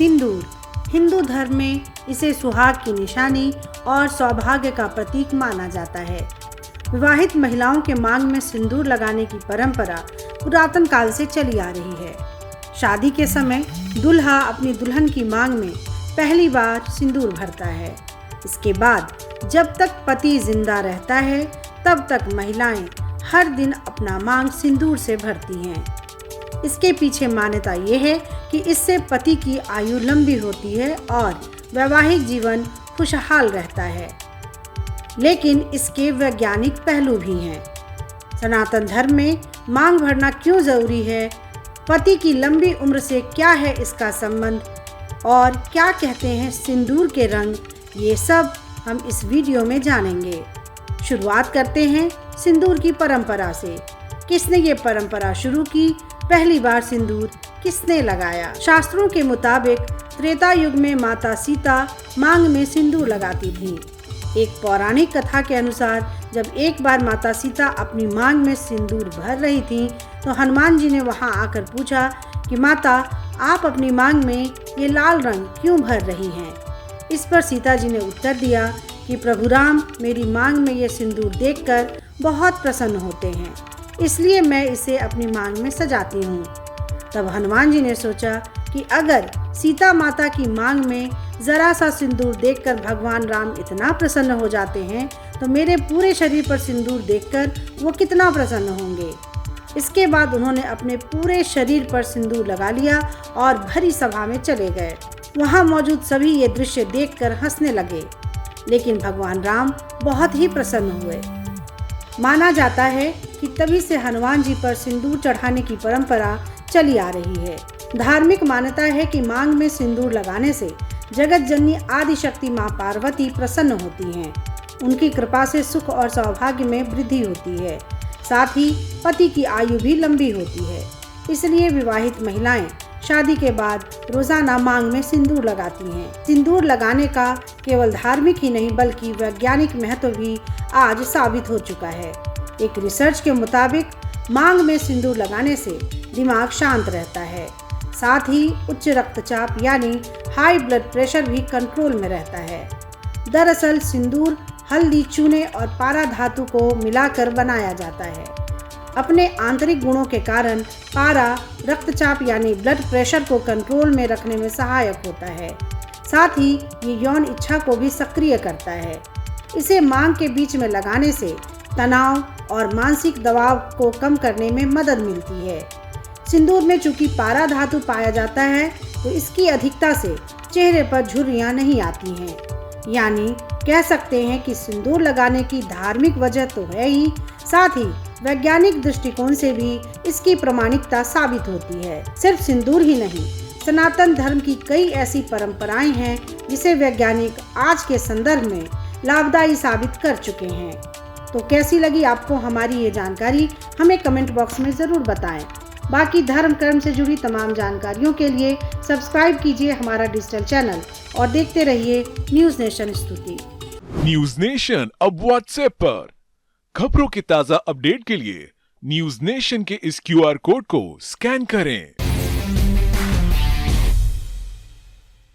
सिंदूर हिंदू धर्म में इसे सुहाग की निशानी और सौभाग्य का प्रतीक माना जाता है। विवाहित महिलाओं के मांग में सिंदूर लगाने की परंपरा पुरातन काल से चली आ रही है। शादी के समय दूल्हा अपनी दुल्हन की मांग में पहली बार सिंदूर भरता है। इसके बाद जब तक पति जिंदा रहता है तब तक महिलाएं हर दिन अपना मांग सिंदूर से भरती हैं। इसके पीछे मान्यता ये है कि इससे पति की आयु लंबी होती है और वैवाहिक जीवन खुशहाल रहता है। लेकिन इसके वैज्ञानिक पहलू भी हैं। सनातन धर्म में मांग भरना क्यों जरूरी है, पति की लंबी उम्र से क्या है इसका संबंध और क्या कहते हैं सिंदूर के रंग, ये सब हम इस वीडियो में जानेंगे। शुरुआत करते हैं सिंदूर की परंपरा से। किसने ये परंपरा शुरू की, पहली बार सिंदूर किसने लगाया? शास्त्रों के मुताबिक त्रेता युग में माता सीता मांग में सिंदूर लगाती थीं। एक पौराणिक कथा के अनुसार जब एक बार माता सीता अपनी मांग में सिंदूर भर रही थीं, तो हनुमान जी ने वहां आकर पूछा कि माता, आप अपनी मांग में ये लाल रंग क्यों भर रही हैं? इस पर सीता जी ने उत्तर दिया कि प्रभु राम मेरी मांग में ये सिंदूर देखकर बहुत प्रसन्न होते हैं, इसलिए मैं इसे अपनी मांग में सजाती हूँ। तब हनुमान जी ने सोचा कि अगर सीता माता की मांग में जरा सा सिंदूर देखकर भगवान राम इतना प्रसन्न हो जाते हैं, तो मेरे पूरे शरीर पर सिंदूर देखकर वो कितना प्रसन्न होंगे। इसके बाद उन्होंने अपने पूरे शरीर पर सिंदूर लगा लिया और भरी सभा में चले गए। वहाँ मौजूद सभी ये दृश्य देखकर हंसने लगे, लेकिन भगवान राम बहुत ही प्रसन्न हुए। माना जाता है कि तभी से हनुमान जी पर सिंदूर चढ़ाने की परंपरा चली आ रही है। धार्मिक मान्यता है कि मांग में सिंदूर लगाने से जगत जननी आदि शक्ति माँ पार्वती प्रसन्न होती हैं। उनकी कृपा से सुख और सौभाग्य में वृद्धि होती है, साथ ही पति की आयु भी लंबी होती है। इसलिए विवाहित महिलाएं शादी के बाद रोजाना मांग में सिंदूर लगाती हैं। सिंदूर लगाने का केवल धार्मिक ही नहीं बल्कि वैज्ञानिक महत्व भी आज साबित हो चुका है। एक रिसर्च के मुताबिक मांग में सिंदूर लगाने से दिमाग शांत रहता है, साथ ही उच्च रक्तचाप यानी हाई ब्लड प्रेशर भी कंट्रोल में रहता है। दरअसल सिंदूर हल्दी, चूने और पारा धातु को मिलाकर बनाया जाता है। अपने आंतरिक गुणों के कारण पारा रक्तचाप यानी ब्लड प्रेशर को कंट्रोल में रखने में सहायक होता है, साथ ही ये यौन इच्छा को भी सक्रिय करता है। इसे मांग के बीच में लगाने से तनाव और मानसिक दबाव को कम करने में मदद मिलती है। सिंदूर में चूंकि पारा धातु पाया जाता है, तो इसकी अधिकता से चेहरे पर झुर्रियां नहीं आती हैं। यानी कह सकते हैं कि सिंदूर लगाने की धार्मिक वजह तो है ही, साथ ही वैज्ञानिक दृष्टिकोण से भी इसकी प्रामाणिकता साबित होती है। सिर्फ सिंदूर ही नहीं, सनातन धर्म की कई ऐसी परंपराएं हैं जिसे वैज्ञानिक आज के संदर्भ में लाभदायी साबित कर चुके हैं। तो कैसी लगी आपको हमारी ये जानकारी, हमें कमेंट बॉक्स में ज़रूर बताएं। बाकी धर्म कर्म से जुड़ी तमाम जानकारियों के लिए सब्सक्राइब कीजिए हमारा डिजिटल चैनल और देखते रहिए न्यूज़ नेशन स्तुति। न्यूज़ नेशन अब व्हाट्सएप पर खबरों के ताज़ा अपडेट के लिए न्यूज़ नेशन के इस QR कोड को स्कैन करें।